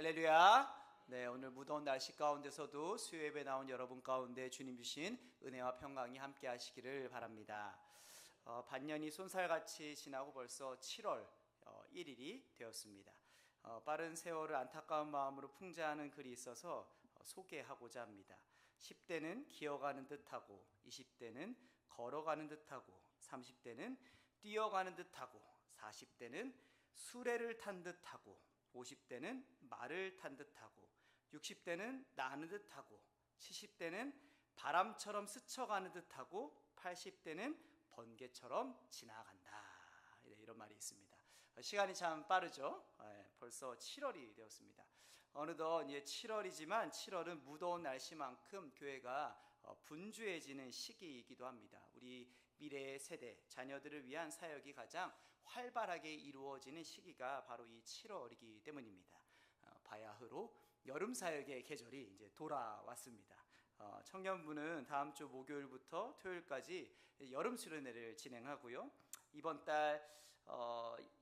할렐루야. 네, 오늘 무더운 날씨 가운데서도 수요 예배 나온 여러분 가운데 주님 주신 은혜와 평강이 함께 하시기를 바랍니다. 반년이 쏜살같이 지나고 벌써 7월 1일이 되었습니다. 빠른 세월을 안타까운 마음으로 풍자하는 글이 있어서 소개하고자 합니다. 10대는 기어가는 듯하고 20대는 걸어가는 듯하고 30대는 뛰어가는 듯하고 40대는 수레를 탄 듯하고 50대는 말을 탄 듯하고 60대는 나는 듯하고 70대는 바람처럼 스쳐가는 듯하고 80대는 번개처럼 지나간다. 이런 말이 있습니다. 시간이 참 빠르죠. 벌써 7월이 되었습니다. 어느덧 7월이지만 7월은 무더운 날씨만큼 교회가 분주해지는 시기이기도 합니다. 우리 미래의 세대, 자녀들을 위한 사역이 가장 활발하게 이루어지는 시기가 바로 이 7월이기 때문입니다. 바야흐로 여름 사역의 계절이 이제 돌아왔습니다. 청년부는 다음 주 목요일부터 토요일까지 여름 수련회를 진행하고요. 이번 달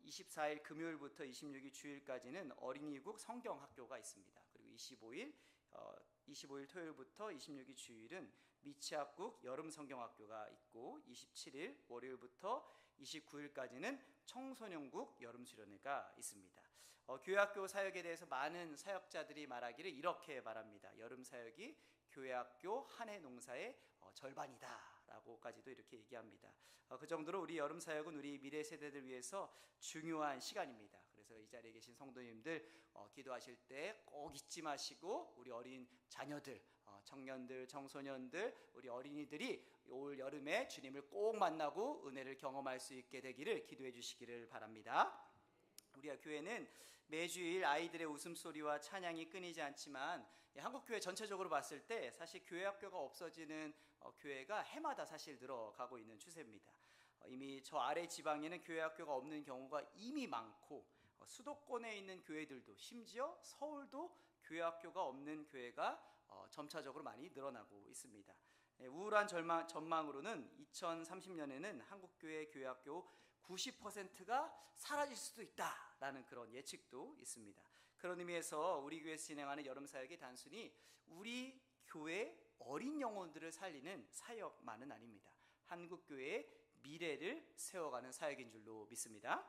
24일 금요일부터 26일 주일까지는 어린이국 성경학교가 있습니다. 그리고 25일 토요일부터 26일 주일은 미취학국 여름 성경학교가 있고 27일 월요일부터 29일까지는 청소년국 여름 수련회가 있습니다. 교회학교 사역에 대해서 많은 사역자들이 말하기를 이렇게 말합니다. 여름 사역이 교회학교 한 해 농사의 절반이다 라고까지도 이렇게 얘기합니다. 그 정도로 우리 여름 사역은 우리 미래 세대들 위해서 중요한 시간입니다. 그래서 이 자리에 계신 성도님들 기도하실 때 꼭 잊지 마시고 우리 어린 자녀들, 청년들, 청소년들, 우리 어린이들이 올 여름에 주님을 꼭 만나고 은혜를 경험할 수 있게 되기를 기도해 주시기를 바랍니다. 우리 교회는 매주일 아이들의 웃음소리와 찬양이 끊이지 않지만 한국교회 전체적으로 봤을 때 사실 교회학교가 없어지는 교회가 해마다 사실 늘어가고 있는 추세입니다. 이미 저 아래 지방에는 교회학교가 없는 경우가 이미 많고 수도권에 있는 교회들도 심지어 서울도 교회학교가 없는 교회가 점차적으로 많이 늘어나고 있습니다. 우울한 전망으로는 2030년에는 한국교회 교회학교 90%가 사라질 수도 있다라는 그런 예측도 있습니다. 그런 의미에서 우리 교회에서 진행하는 여름 사역이 단순히 우리 교회 어린 영혼들을 살리는 사역만은 아닙니다. 한국교회의 미래를 세워가는 사역인 줄로 믿습니다.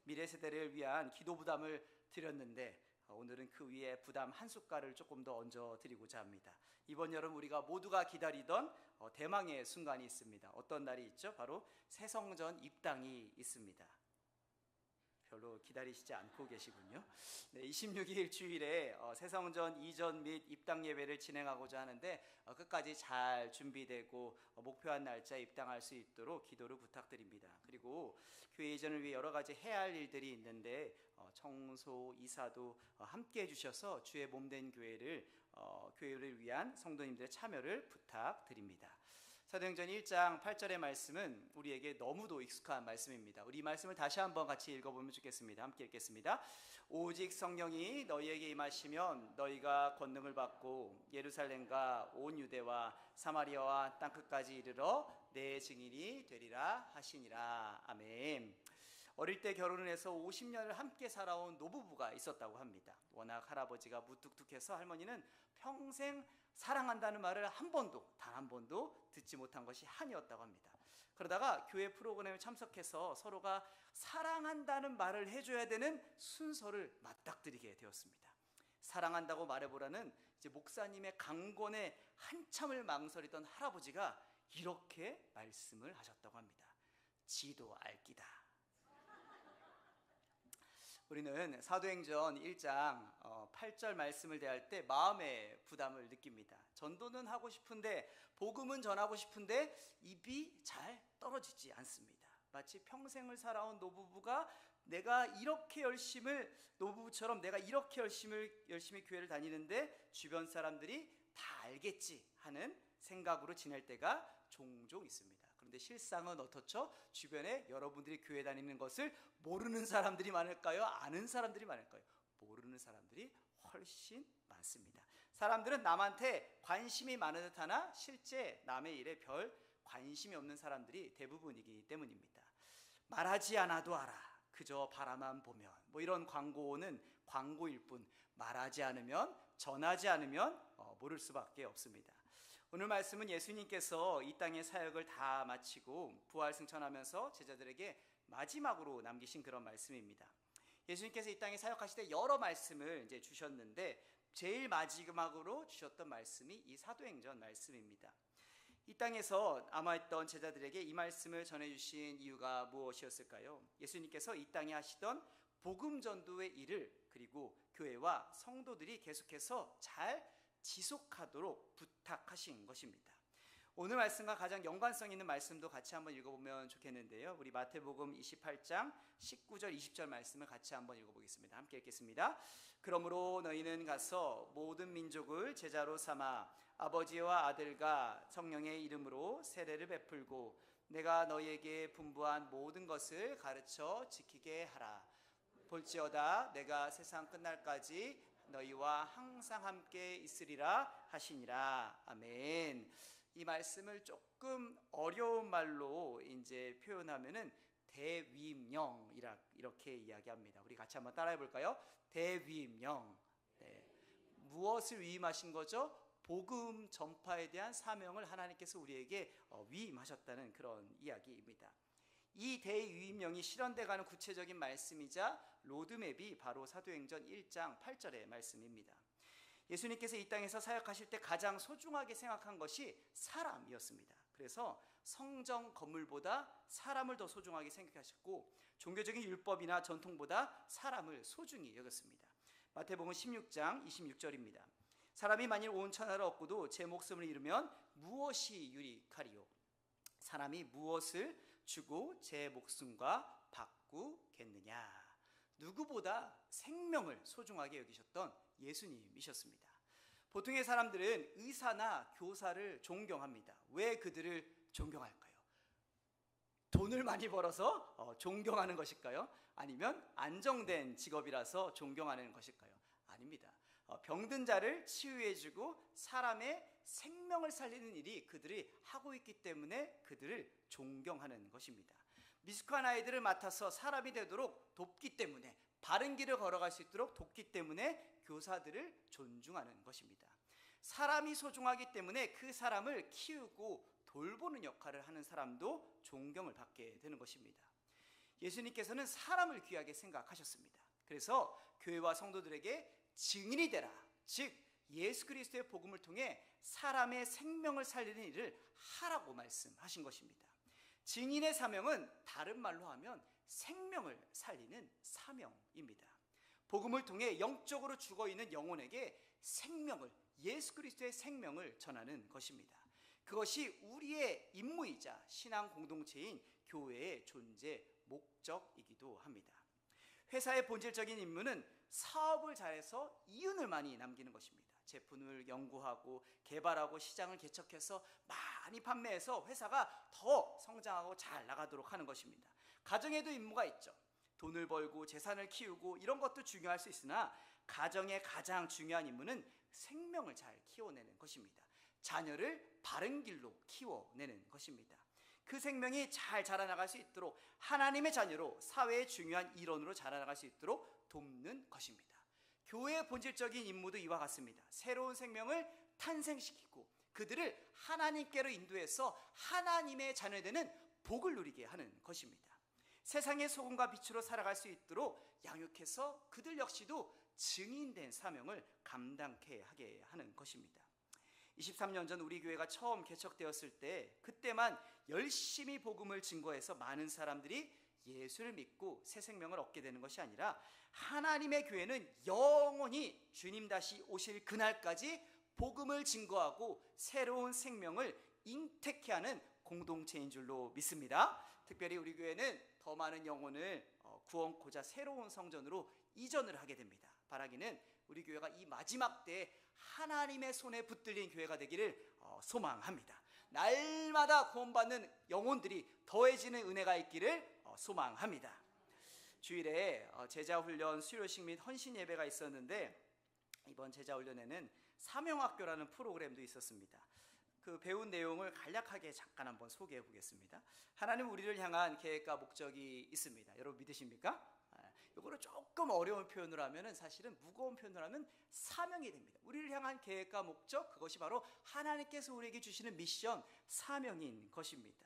미래 세대를 위한 기도 부담을 드렸는데 오늘은 그 위에 부담 한 숟갈을 조금 더 얹어 드리고자 합니다. 이번 여름 우리가 모두가 기다리던 대망의 순간이 있습니다. 어떤 날이 있죠? 바로 새성전 입당이 있습니다. 별로 기다리시지 않고 계시군요. 네, 26일 주일에 새성전 이전 및 입당 예배를 진행하고자 하는데 끝까지 잘 준비되고 목표한 날짜에 입당할 수 있도록 기도를 부탁드립니다. 그리고 교회 이전을 위해 여러 가지 해야 할 일들이 있는데 청소, 이사도 함께 해주셔서 주의 몸된 교회를 위한 성도님들의 참여를 부탁드립니다. 사도행전 1장 8절의 말씀은 우리에게 너무도 익숙한 말씀입니다. 우리 이 말씀을 다시 한번 같이 읽어보면 좋겠습니다. 함께 읽겠습니다. 오직 성령이 너희에게 임하시면 너희가 권능을 받고 예루살렘과 온 유대와 사마리아와 땅끝까지 이르러 내 증인이 되리라 하시니라. 아멘. 어릴 때 결혼을 해서 50년을 함께 살아온 노부부가 있었다고 합니다. 워낙 할아버지가 무뚝뚝해서 할머니는 평생 사랑한다는 말을 단 한 번도 듣지 못한 것이 한이었다고 합니다. 그러다가 교회 프로그램에 참석해서 서로가 사랑한다는 말을 해줘야 되는 순서를 맞닥뜨리게 되었습니다. 사랑한다고 말해보라는 이제 목사님의 강권에 한참을 망설이던 할아버지가 이렇게 말씀을 하셨다고 합니다. 지도 알기다. 우리는 사도행전 1장 8절 말씀을 대할 때 마음의 부담을 느낍니다. 전도는 하고 싶은데 복음은 전하고 싶은데 입이 잘 떨어지지 않습니다. 마치 평생을 살아온 노부부가 노부부처럼 내가 이렇게 열심히 교회를 다니는데 주변 사람들이 다 알겠지 하는 생각으로 지낼 때가 종종 있습니다. 그런데 실상은 어떻죠? 주변에 여러분들이 교회 다니는 것을 모르는 사람들이 많을까요? 아는 사람들이 많을까요? 모르는 사람들이 훨씬 많습니다. 사람들은 남한테 관심이 많은 듯 하나 실제 남의 일에 별 관심이 없는 사람들이 대부분이기 때문입니다. 말하지 않아도 알아. 그저 바라만 보면 이런 광고는 광고일 뿐 말하지 않으면, 전하지 않으면 모를 수밖에 없습니다. 오늘 말씀은 예수님께서 이 땅의 사역을 다 마치고 부활 승천하면서 제자들에게 마지막으로 남기신 그런 말씀입니다. 예수님께서 이 땅에 사역하실 때 여러 말씀을 이제 주셨는데 제일 마지막으로 주셨던 말씀이 이 사도행전 말씀입니다. 이 땅에서 남아있던 제자들에게 이 말씀을 전해주신 이유가 무엇이었을까요? 예수님께서 이 땅에 하시던 복음 전도의 일을, 그리고 교회와 성도들이 계속해서 잘 지속하도록 부탁하신 것입니다. 오늘 말씀과 가장 연관성 있는 말씀도 같이 한번 읽어보면 좋겠는데요. 우리 마태복음 28장 19절 20절 말씀을 같이 한번 읽어보겠습니다. 함께 읽겠습니다. 그러므로 너희는 가서 모든 민족을 제자로 삼아 아버지와 아들과 성령의 이름으로 세례를 베풀고 내가 너희에게 분부한 모든 것을 가르쳐 지키게 하라. 볼지어다 내가 세상 끝날까지 너희와 항상 함께 있으리라 하시니라. 아멘. 이 말씀을 조금 어려운 말로 이제 표현하면은 대위임령 이렇게 이야기합니다. 우리 같이 한번 따라해 볼까요? 대위임령. 네. 무엇을 위임하신 거죠? 복음 전파에 대한 사명을 하나님께서 우리에게 위임하셨다는 그런 이야기입니다. 이 대위임령이 실현돼가는 구체적인 말씀이자 로드맵이 바로 사도행전 1장 8절의 말씀입니다. 예수님께서 이 땅에서 사역하실 때 가장 소중하게 생각한 것이 사람이었습니다. 그래서 성전 건물보다 사람을 더 소중하게 생각하셨고 종교적인 율법이나 전통보다 사람을 소중히 여겼습니다. 마태복음 16장 26절입니다. 사람이 만일 온 천하를 얻고도 제 목숨을 잃으면 무엇이 유익하리요? 사람이 무엇을 주고 제 목숨과 바꾸겠느냐? 누구보다 생명을 소중하게 여기셨던 예수님이셨습니다. 보통의 사람들은 의사나 교사를 존경합니다. 왜 그들을 존경할까요? 돈을 많이 벌어서 존경하는 것일까요? 아니면 안정된 직업이라서 존경하는 것일까요? 아닙니다. 병든 자를 치유해주고 사람의 생명을 살리는 일이 그들이 하고 있기 때문에 그들을 존경하는 것입니다. 미숙한 아이들을 맡아서 사람이 되도록 돕기 때문에, 바른 길을 걸어갈 수 있도록 돕기 때문에 교사들을 존중하는 것입니다. 사람이 소중하기 때문에 그 사람을 키우고 돌보는 역할을 하는 사람도 존경을 받게 되는 것입니다. 예수님께서는 사람을 귀하게 생각하셨습니다. 그래서 교회와 성도들에게 증인이 되라, 즉 예수 그리스도의 복음을 통해 사람의 생명을 살리는 일을 하라고 말씀하신 것입니다. 증인의 사명은 다른 말로 하면 생명을 살리는 사명입니다. 복음을 통해 영적으로 죽어있는 영혼에게 생명을, 예수 그리스도의 생명을 전하는 것입니다. 그것이 우리의 임무이자 신앙 공동체인 교회의 존재 목적이기도 합니다. 회사의 본질적인 임무는 사업을 잘해서 이윤을 많이 남기는 것입니다. 제품을 연구하고 개발하고 시장을 개척해서 많이 판매해서 회사가 더 성장하고 잘 나가도록 하는 것입니다. 가정에도 임무가 있죠. 돈을 벌고 재산을 키우고 이런 것도 중요할 수 있으나 가정의 가장 중요한 임무는 생명을 잘 키워내는 것입니다. 자녀를 바른 길로 키워내는 것입니다. 그 생명이 잘 자라나갈 수 있도록 하나님의 자녀로 사회의 중요한 일원으로 자라나갈 수 있도록 돕는 것입니다. 교회의 본질적인 임무도 이와 같습니다. 새로운 생명을 탄생시키고 그들을 하나님께로 인도해서 하나님의 자녀되는 복을 누리게 하는 것입니다. 세상의 소금과 빛으로 살아갈 수 있도록 양육해서 그들 역시도 증인된 사명을 감당케 하게 하는 것입니다. 23년 전 우리 교회가 처음 개척되었을 때 그때만 열심히 복음을 증거해서 많은 사람들이 예수를 믿고 새 생명을 얻게 되는 것이 아니라 하나님의 교회는 영원히 주님 다시 오실 그날까지 복음을 증거하고 새로운 생명을 잉태케 하는 공동체인 줄로 믿습니다. 특별히 우리 교회는 더 많은 영혼을 구원코자 새로운 성전으로 이전을 하게 됩니다. 바라기는 우리 교회가 이 마지막 때에 하나님의 손에 붙들린 교회가 되기를 소망합니다. 날마다 구원받는 영혼들이 더해지는 은혜가 있기를 소망합니다. 주일에 제자훈련 수료식 및 헌신 예배가 있었는데 이번 제자훈련에는 사명학교라는 프로그램도 있었습니다. 그 배운 내용을 간략하게 잠깐 한번 소개해 보겠습니다. 하나님 우리를 향한 계획과 목적이 있습니다. 여러분 믿으십니까? 이거를 조금 어려운 표현을 하면은 사실은 무거운 표현을 하면 사명이 됩니다. 우리를 향한 계획과 목적, 그것이 바로 하나님께서 우리에게 주시는 미션, 사명인 것입니다.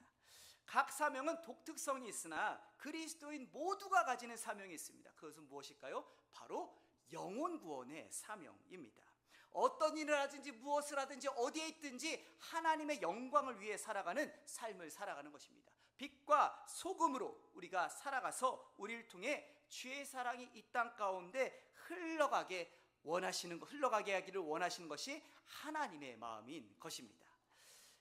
각 사명은 독특성이 있으나 그리스도인 모두가 가지는 사명이 있습니다. 그것은 무엇일까요? 바로 영혼 구원의 사명입니다. 어떤 일을 하든지 무엇을 하든지 어디에 있든지 하나님의 영광을 위해 살아가는 삶을 살아가는 것입니다. 빛과 소금으로 우리가 살아가서 우리를 통해 주의 사랑이 이 땅 가운데 흘러가게 하기를 원하시는 것이 하나님의 마음인 것입니다.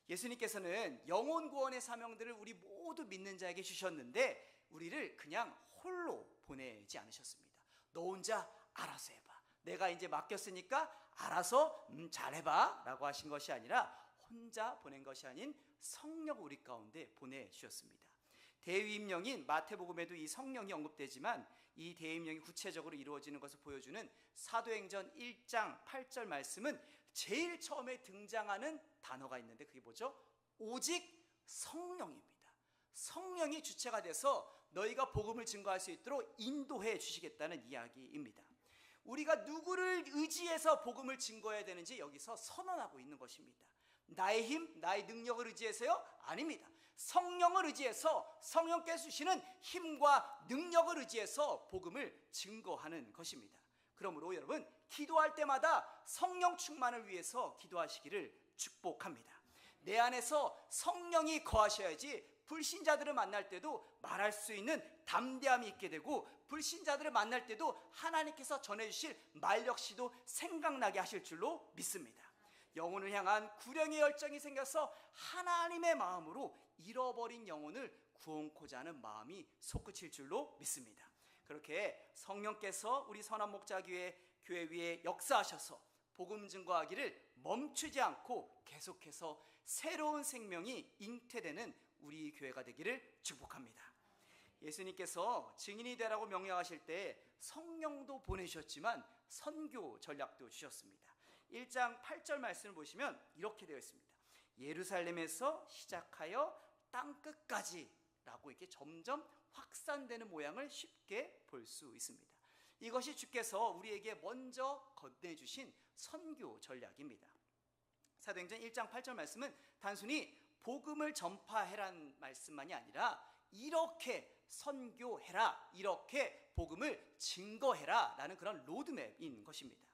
예수님께서는 영혼 구원의 사명들을 우리 모두 믿는 자에게 주셨는데 우리를 그냥 홀로 보내지 않으셨습니다. 너 혼자 알아서 해봐. 내가 이제 맡겼으니까 알아서 잘해봐 라고 하신 것이 아니라 혼자 보낸 것이 아닌 성령을 우리 가운데 보내주셨습니다. 대위임령인 마태복음에도 이 성령이 언급되지만 이 대위임령이 구체적으로 이루어지는 것을 보여주는 사도행전 1장 8절 말씀은 제일 처음에 등장하는 단어가 있는데 그게 뭐죠? 오직 성령입니다. 성령이 주체가 돼서 너희가 복음을 증거할 수 있도록 인도해 주시겠다는 이야기입니다. 우리가 누구를 의지해서 복음을 증거해야 되는지 여기서 선언하고 있는 것입니다. 나의 힘, 나의 능력을 의지해서요? 아닙니다. 성령을 의지해서 성령께서 주시는 힘과 능력을 의지해서 복음을 증거하는 것입니다. 그러므로 여러분 기도할 때마다 성령 충만을 위해서 기도하시기를 축복합니다. 내 안에서 성령이 거하셔야지 불신자들을 만날 때도 말할 수 있는 담대함이 있게 되고 불신자들을 만날 때도 하나님께서 전해주실 말 역시도 생각나게 하실 줄로 믿습니다. 영혼을 향한 구령의 열정이 생겨서 하나님의 마음으로 잃어버린 영혼을 구원코자 하는 마음이 솟구칠 줄로 믿습니다. 그렇게 성령께서 우리 선한목자교회 위에 역사하셔서 복음 증거하기를 멈추지 않고 계속해서 새로운 생명이 잉태되는 우리 교회가 되기를 축복합니다. 예수님께서 증인이 되라고 명령하실 때 성령도 보내주셨지만 선교 전략도 주셨습니다. 1장 8절 말씀을 보시면 이렇게 되어 있습니다. 예루살렘에서 시작하여 땅끝까지 라고 이렇게 점점 확산되는 모양을 쉽게 볼 수 있습니다. 이것이 주께서 우리에게 먼저 건네주신 선교 전략입니다. 사도행전 1장 8절 말씀은 단순히 복음을 전파해란 말씀만이 아니라 이렇게 선교해라, 이렇게 복음을 증거해라 라는 그런 로드맵인 것입니다.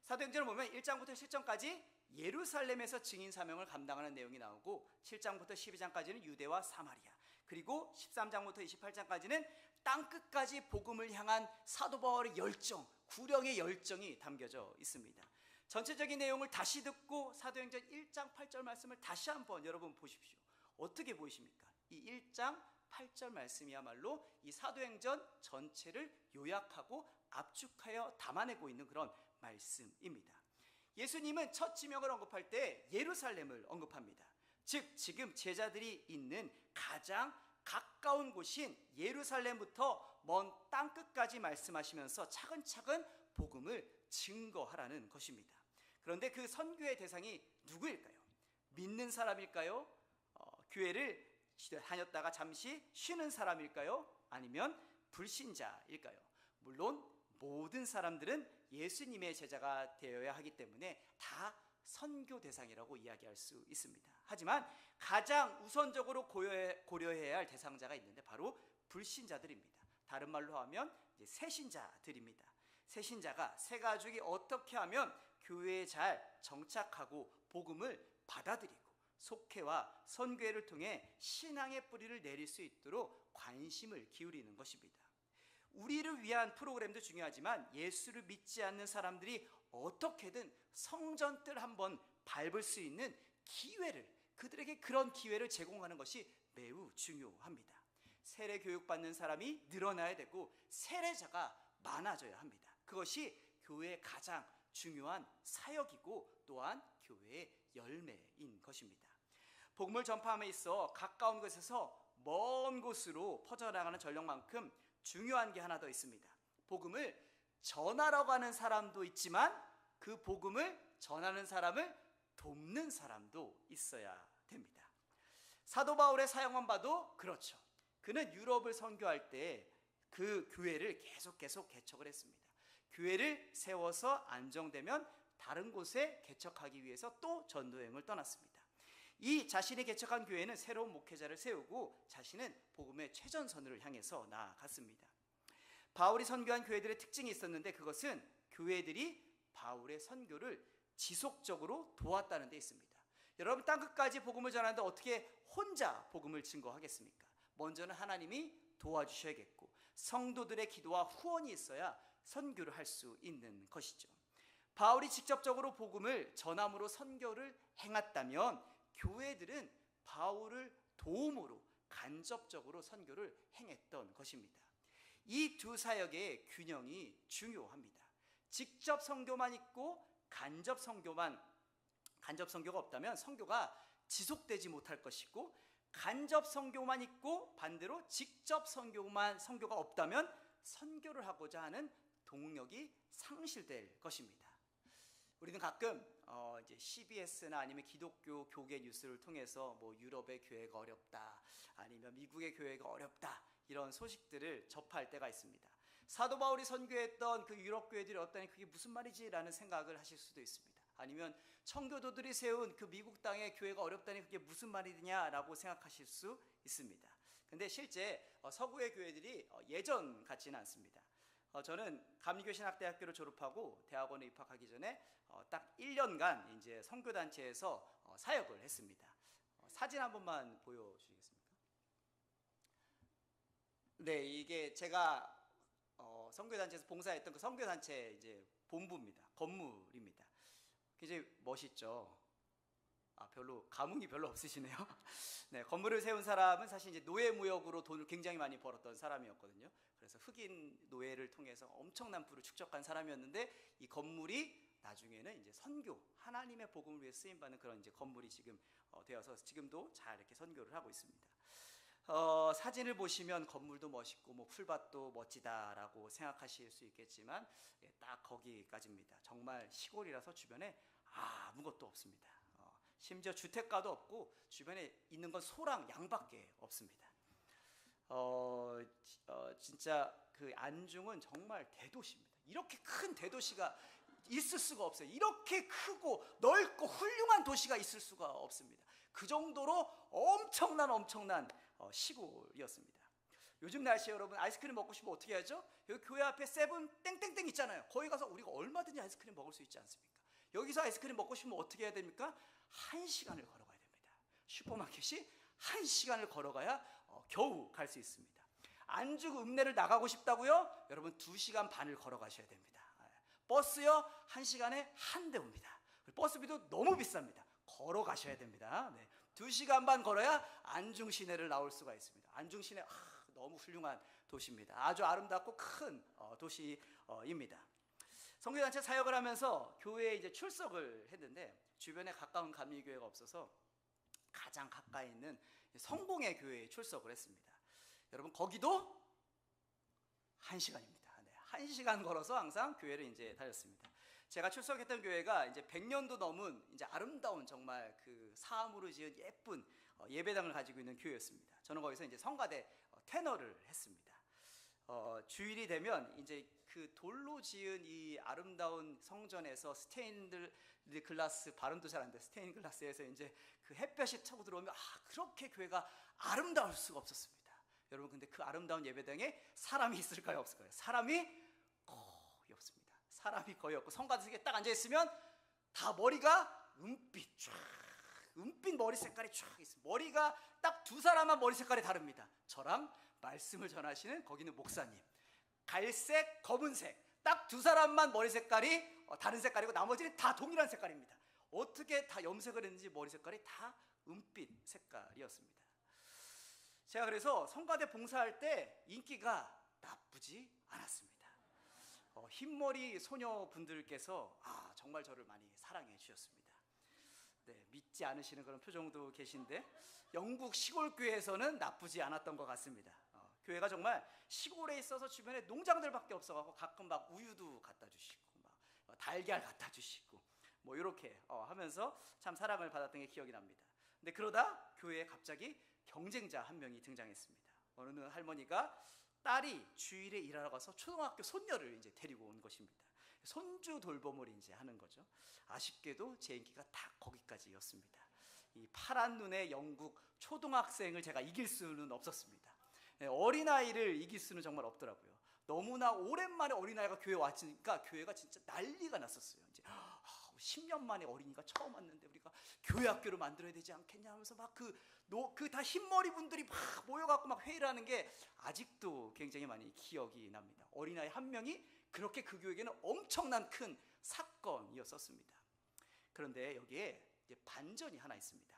사도행전을 보면 1장부터 7장까지 예루살렘에서 증인 사명을 감당하는 내용이 나오고 7장부터 12장까지는 유대와 사마리아, 그리고 13장부터 28장까지는 땅끝까지 복음을 향한 사도 바울의 열정, 구령의 열정이 담겨져 있습니다. 전체적인 내용을 다시 듣고 사도행전 1장 8절 말씀을 다시 한번 여러분 보십시오. 어떻게 보이십니까? 이 1장 8절 말씀이야말로 이 사도행전 전체를 요약하고 압축하여 담아내고 있는 그런 말씀입니다. 예수님은 첫 지명을 언급할 때 예루살렘을 언급합니다. 즉 지금 제자들이 있는 가장 가까운 곳인 예루살렘부터 먼 땅끝까지 말씀하시면서 차근차근 복음을 증거하라는 것입니다. 그런데 그 선교의 대상이 누구일까요? 믿는 사람일까요? 교회를 다녔다가 잠시 쉬는 사람일까요? 아니면 불신자일까요? 물론 모든 사람들은 예수님의 제자가 되어야 하기 때문에 다 선교 대상이라고 이야기할 수 있습니다. 하지만 가장 우선적으로 고려해야 할 대상자가 있는데 바로 불신자들입니다. 다른 말로 하면 이제 새신자들입니다. 새신자가 새 가족이 어떻게 하면 교회에 잘 정착하고 복음을 받아들이고 속회와 선교회를 통해 신앙의 뿌리를 내릴 수 있도록 관심을 기울이는 것입니다. 우리를 위한 프로그램도 중요하지만 예수를 믿지 않는 사람들이 어떻게든 성전뜰 한번 밟을 수 있는 기회를, 그들에게 그런 기회를 제공하는 것이 매우 중요합니다. 세례 교육받는 사람이 늘어나야 되고 세례자가 많아져야 합니다. 그것이 교회의 가장 중요한 사역이고 또한 교회의 열매인 것입니다. 복음을 전파함에 있어 가까운 곳에서 먼 곳으로 퍼져나가는 전력만큼 중요한 게 하나 더 있습니다. 복음을 전하러 가는 사람도 있지만 그 복음을 전하는 사람을 돕는 사람도 있어야 됩니다. 사도 바울의 사역만 봐도 그렇죠. 그는 유럽을 선교할 때 그 교회를 계속 개척을 했습니다. 교회를 세워서 안정되면 다른 곳에 개척하기 위해서 또 전도여행을 떠났습니다. 이 자신이 개척한 교회는 새로운 목회자를 세우고 자신은 복음의 최전선을 향해서 나아갔습니다. 바울이 선교한 교회들의 특징이 있었는데 그것은 교회들이 바울의 선교를 지속적으로 도왔다는 데 있습니다. 여러분, 땅끝까지 복음을 전하는데 어떻게 혼자 복음을 증거하겠습니까? 먼저는 하나님이 도와주셔야겠고 성도들의 기도와 후원이 있어야 선교를 할 수 있는 것이죠. 바울이 직접적으로 복음을 전함으로 선교를 행했다면 교회들은 바울을 도움으로 간접적으로 선교를 행했던 것입니다. 이 두 사역의 균형이 중요합니다. 직접 선교만 있고 간접 선교가 없다면 선교가 지속되지 못할 것이고, 간접 선교만 있고 반대로 직접 선교가 없다면 선교를 하고자 하는 동력이 상실될 것입니다. 우리는 가끔 이제 CBS나 아니면 기독교 교계 뉴스를 통해서 뭐 유럽의 교회가 어렵다, 아니면 미국의 교회가 어렵다, 이런 소식들을 접할 때가 있습니다. 사도 바울이 선교했던 그 유럽 교회들이 어떠니 그게 무슨 말이지라는 생각을 하실 수도 있습니다. 아니면 청교도들이 세운 그 미국 땅의 교회가 어렵다니 그게 무슨 말이냐라고 생각하실 수 있습니다. 근데 실제 서구의 교회들이 예전 같지는 않습니다. 저는 감리교신학대학교를 졸업하고 대학원에 입학하기 전에 딱 1년간 이제 선교단체에서 사역을 했습니다. 사진 한 번만 보여주시겠습니까? 네, 이게 제가 선교단체에서 봉사했던 그 선교단체 이제 본부입니다. 건물입니다. 굉장히 멋있죠. 별로 감흥이 별로 없으시네요. 네, 건물을 세운 사람은 사실 이제 노예무역으로 돈을 굉장히 많이 벌었던 사람이었거든요. 그래서 흑인 노예를 통해서 엄청난 부를 축적한 사람이었는데 이 건물이 나중에는 이제 선교, 하나님의 복음을 위해 쓰임 받는 그런 이제 건물이 지금 되어서 지금도 잘 이렇게 선교를 하고 있습니다. 사진을 보시면 건물도 멋있고 뭐 풀밭도 멋지다라고 생각하실 수 있겠지만 딱 거기까지입니다. 정말 시골이라서 주변에 아무것도 없습니다. 심지어 주택가도 없고 주변에 있는 건 소랑 양밖에 없습니다. 진짜 그 안중은 정말 대도시입니다. 이렇게 큰 대도시가 있을 수가 없어요. 이렇게 크고 넓고 훌륭한 도시가 있을 수가 없습니다. 그 정도로 엄청난 시골이었습니다. 요즘 날씨에 여러분 아이스크림 먹고 싶으면 어떻게 하죠? 여기 교회 앞에 세븐 땡땡땡 있잖아요. 거기 가서 우리가 얼마든지 아이스크림 먹을 수 있지 않습니까? 여기서 아이스크림 먹고 싶으면 어떻게 해야 됩니까? 1시간을 걸어가야 됩니다. 슈퍼마켓이 1시간을 걸어가야 겨우 갈 수 있습니다. 안중 읍내를 나가고 싶다고요? 여러분 2시간 반을 걸어가셔야 됩니다. 버스요? 1시간에 한 대 옵니다. 버스비도 너무 비쌉니다. 걸어가셔야 됩니다. 네. 2시간 반 걸어야 안중 시내를 나올 수가 있습니다. 안중 시내 너무 훌륭한 도시입니다. 아주 아름답고 큰 도시입니다. 선교단체 사역을 하면서 교회에 이제 출석을 했는데 주변에 가까운 감리교회가 없어서 가장 가까이 있는 성공의 교회에 출석을 했습니다. 여러분 거기도 1시간입니다. 네, 1시간 걸어서 항상 교회를 이제 다녔습니다. 제가 출석했던 교회가 이제 100년도 넘은 이제 아름다운 정말 그 사암으로 지은 예쁜 예배당을 가지고 있는 교회였습니다. 저는 거기서 이제 성가대 테너를 했습니다. 주일이 되면 이제 그 돌로 지은 이 아름다운 성전에서 스테인드 글라스, 발음도 잘 안 돼. 스테인 글라스에서 이제 그 햇볕이 차고 들어오면 그렇게 교회가 아름다울 수가 없었습니다. 여러분 근데 그 아름다운 예배당에 사람이 있을까요, 없을까요? 사람이 거의 없습니다. 사람이 거의 없고 성가대석에 딱 앉아 있으면 다 머리가 은빛 머리 색깔이 쫙 있습니다. 머리가 딱 2사람만 머리 색깔이 다릅니다. 저랑 말씀을 전하시는 거기는 목사님, 갈색, 검은색, 딱 2사람만 머리 색깔이 다른 색깔이고 나머지는 다 동일한 색깔입니다. 어떻게 다 염색을 했는지 머리 색깔이 다 은빛 색깔이었습니다. 제가 그래서 성가대 봉사할 때 인기가 나쁘지 않았습니다. 흰머리 소녀분들께서 정말 저를 많이 사랑해 주셨습니다. 네, 믿지 않으시는 그런 표정도 계신데 영국 시골교회에서는 나쁘지 않았던 것 같습니다. 교회가 정말 시골에 있어서 주변에 농장들밖에 없어가지고 가끔 막 우유도 갖다 주시고 막 달걀 갖다 주시고 뭐 이렇게 하면서 참 사랑을 받았던 게 기억이 납니다. 근데 그러다 교회에 갑자기 경쟁자 한 명이 등장했습니다. 어느 할머니가 딸이 주일에 일하러 가서 초등학교 손녀를 이제 데리고 온 것입니다. 손주 돌봄을 이제 하는 거죠. 아쉽게도 제 인기가 다 거기까지였습니다. 이 파란 눈의 영국 초등학생을 제가 이길 수는 없었습니다. 어린아이를 이길 수는 정말 없더라고요. 너무나 오랜만에 어린아이가 교회에 왔으니까 교회가 진짜 난리가 났었어요. 이제 10년 만에 어린이가 처음 왔는데 우리가 교회 학교를 만들어야 되지 않겠냐 하면서 막 다 흰머리 분들이 막 모여갖고 막 회의를 하는 게 아직도 굉장히 많이 기억이 납니다. 어린아이 한 명이 그렇게 그 교회에게는 엄청난 큰 사건이었었습니다. 그런데 여기에 이제 반전이 하나 있습니다.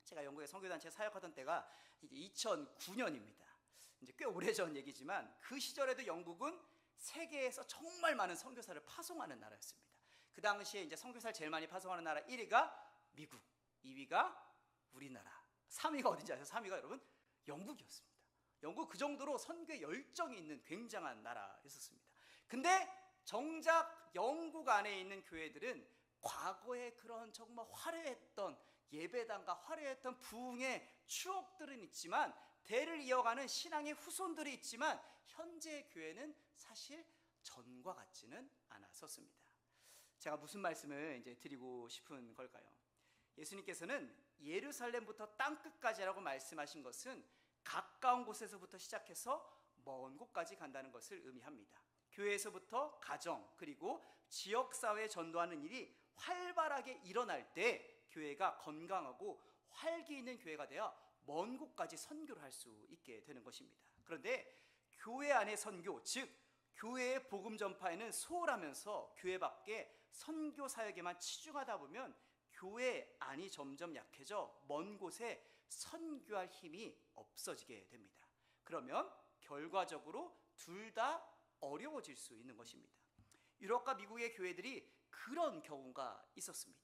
제가 영국의 선교단체에 사역하던 때가 이제 2009년입니다. 이제 꽤 오래전 얘기지만 그 시절에도 영국은 세계에서 정말 많은 선교사를 파송하는 나라였습니다. 그 당시에 이제 선교사를 제일 많이 파송하는 나라 1위가 미국, 2위가 우리나라, 3위가 어딘지 아세요? 3위가 여러분 영국이었습니다. 영국 그 정도로 선교에 열정이 있는 굉장한 나라였었습니다. 근데 정작 영국 안에 있는 교회들은 과거에 그런 정말 화려했던 예배당과 화려했던 부흥의 추억들은 있지만 대를 이어가는 신앙의 후손들이 있지만 현재 교회는 사실 전과 같지는 않았었습니다. 제가 무슨 말씀을 이제 드리고 싶은 걸까요? 예수님께서는 예루살렘부터 땅끝까지라고 말씀하신 것은 가까운 곳에서부터 시작해서 먼 곳까지 간다는 것을 의미합니다. 교회에서부터 가정 그리고 지역사회에 전도하는 일이 활발하게 일어날 때 교회가 건강하고 활기 있는 교회가 되어 먼 곳까지 선교를 할 수 있게 되는 것입니다. 그런데 교회 안의 선교, 즉 교회의 복음 전파에는 소홀하면서 교회 밖에 선교 사역에만 치중하다 보면 교회 안이 점점 약해져 먼 곳에 선교할 힘이 없어지게 됩니다. 그러면 결과적으로 둘 다 어려워질 수 있는 것입니다. 유럽과 미국의 교회들이 그런 경우가 있었습니다.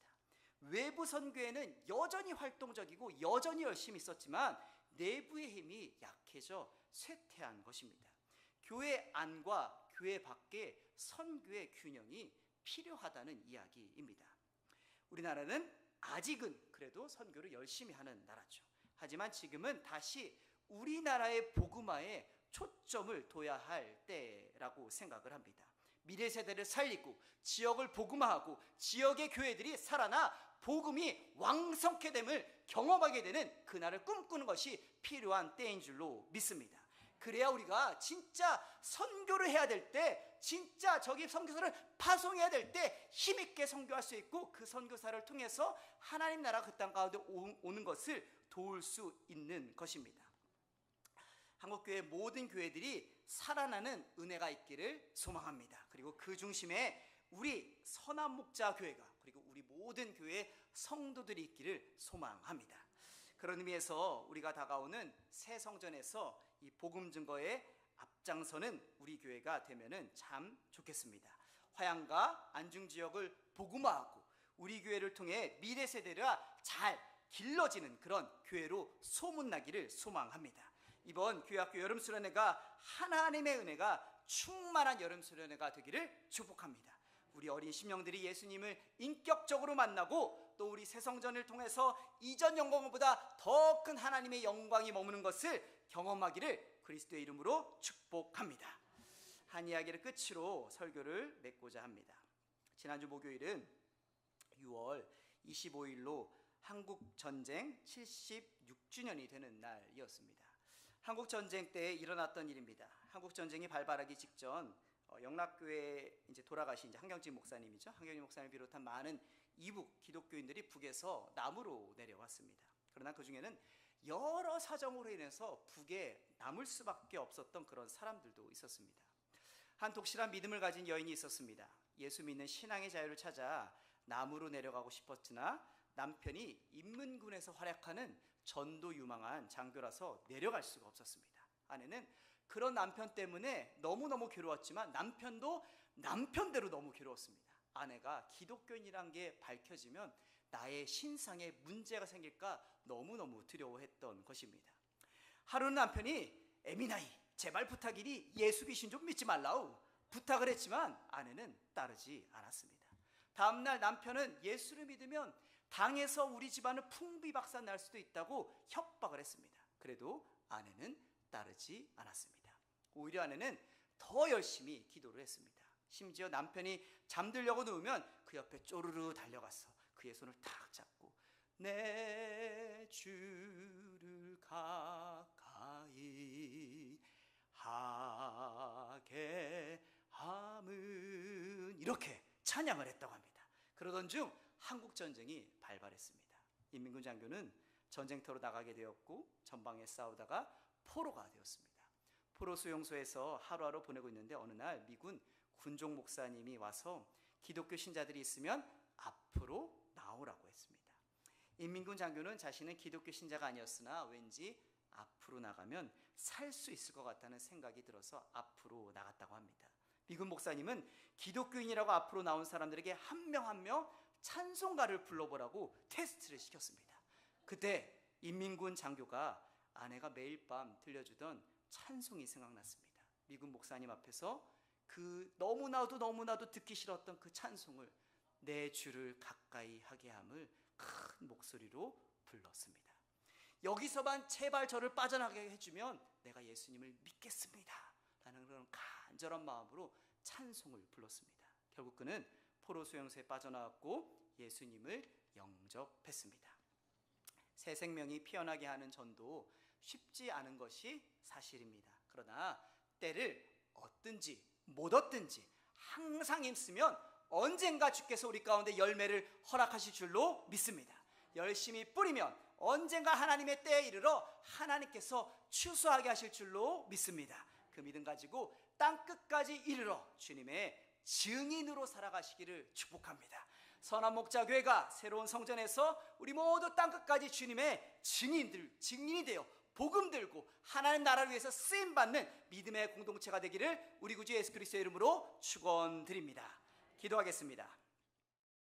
외부 선교에는 여전히 활동적이고 여전히 열심히 있었지만 내부의 힘이 약해져 쇠퇴한 것입니다. 교회 안과 교회 밖의 선교의 균형이 필요하다는 이야기입니다. 우리나라는 아직은 그래도 선교를 열심히 하는 나라죠. 하지만 지금은 다시 우리나라의 복음화에 초점을 둬야 할 때라고 생각을 합니다. 미래 세대를 살리고 지역을 복음화하고 지역의 교회들이 살아나 복음이 왕성케 됨을 경험하게 되는 그날을 꿈꾸는 것이 필요한 때인 줄로 믿습니다. 그래야 우리가 진짜 선교를 해야 될 때, 진짜 저기 선교사를 파송해야 될 때 힘있게 선교할 수 있고 그 선교사를 통해서 하나님 나라 그 땅 가운데 오는 것을 도울 수 있는 것입니다. 한국교회 모든 교회들이 살아나는 은혜가 있기를 소망합니다. 그리고 그 중심에 우리 선한 목자 교회가 그리고 우리 모든 교회 성도들이 있기를 소망합니다. 그런 의미에서 우리가 다가오는 새 성전에서 이 복음 증거에 앞장서는 우리 교회가 되면은 참 좋겠습니다. 화양과 안중 지역을 복음화하고 우리 교회를 통해 미래 세대가 잘 길러지는 그런 교회로 소문나기를 소망합니다. 이번 교회학교 여름 수련회가 하나님의 은혜가 충만한 여름 수련회가 되기를 축복합니다. 우리 어린 심령들이 예수님을 인격적으로 만나고 또 우리 새성전을 통해서 이전 영광보다 더 큰 하나님의 영광이 머무는 것을 경험하기를 그리스도의 이름으로 축복합니다. 한 이야기를 끝으로 설교를 맺고자 합니다. 지난주 목요일은 6월 25일로 한국전쟁 76주년이 되는 날이었습니다. 한국전쟁 때 일어났던 일입니다. 한국전쟁이 발발하기 직전 영락교회 이제 돌아가신 이제 한경진 목사님이죠. 한경진 목사님을 비롯한 많은 이북 기독교인들이 북에서 남으로 내려왔습니다. 그러나 그 중에는 여러 사정으로 인해서 북에 남을 수밖에 없었던 그런 사람들도 있었습니다. 한 독실한 믿음을 가진 여인이 있었습니다. 예수 믿는 신앙의 자유를 찾아 남으로 내려가고 싶었으나 남편이 인문군에서 활약하는 전도 유망한 장교라서 내려갈 수가 없었습니다. 아내는 그런 남편 때문에 너무너무 괴로웠지만 남편도 남편대로 너무 괴로웠습니다. 아내가 기독교인이란 게 밝혀지면 나의 신상에 문제가 생길까 너무너무 두려워했던 것입니다. 하루는 남편이 에미나이 제발 부탁이니 예수 귀신 좀 믿지 말라우 부탁을 했지만 아내는 따르지 않았습니다. 다음날 남편은 예수를 믿으면 당에서 우리 집안은 풍비박산 날 수도 있다고 협박을 했습니다. 그래도 아내는 따르지 않았습니다. 오히려 아내는 더 열심히 기도를 했습니다. 심지어 남편이 잠들려고 누우면 그 옆에 쪼르르 달려가서 그의 손을 탁 잡고 내 주를 가까이 하게 함은 이렇게 찬양을 했다고 합니다. 그러던 중 한국전쟁이 발발했습니다. 인민군 장교는 전쟁터로 나가게 되었고 전방에 싸우다가 포로가 되었습니다. 포로 수용소에서 하루하루 보내고 있는데 어느 날 미군 군종 목사님이 와서 기독교 신자들이 있으면 앞으로 나오라고 했습니다. 인민군 장교는 자신은 기독교 신자가 아니었으나 왠지 앞으로 나가면 살 수 있을 것 같다는 생각이 들어서 앞으로 나갔다고 합니다. 미군 목사님은 기독교인이라고 앞으로 나온 사람들에게 한 명 한 명 찬송가를 불러보라고 테스트를 시켰습니다. 그때 인민군 장교가 아내가 매일 밤 들려주던 찬송이 생각났습니다. 미군 목사님 앞에서 그 너무나도 듣기 싫었던 그 찬송을 내 주를 가까이 하게 함을 큰 목소리로 불렀습니다. 여기서만 제발 저를 빠져나가게 해주면 내가 예수님을 믿겠습니다 라는 그런 간절한 마음으로 찬송을 불렀습니다. 결국 그는 포로 수용소에 빠져나왔고 예수님을 영접했습니다. 새 생명이 피어나게 하는 전도 쉽지 않은 것이 사실입니다. 그러나 때를 얻든지 못 얻든지 항상 힘쓰면 언젠가 주께서 우리 가운데 열매를 허락하실 줄로 믿습니다. 열심히 뿌리면 언젠가 하나님의 때에 이르러 하나님께서 추수하게 하실 줄로 믿습니다. 그 믿음 가지고 땅끝까지 이르러 주님의 증인으로 살아가시기를 축복합니다. 선한목자교회가 새로운 성전에서 우리 모두 땅끝까지 주님의 증인이 되어 복음 들고 하나님 나라를 위해서 쓰임받는 믿음의 공동체가 되기를 우리 구주 예수 그리스도의 이름으로 축원드립니다. 기도하겠습니다.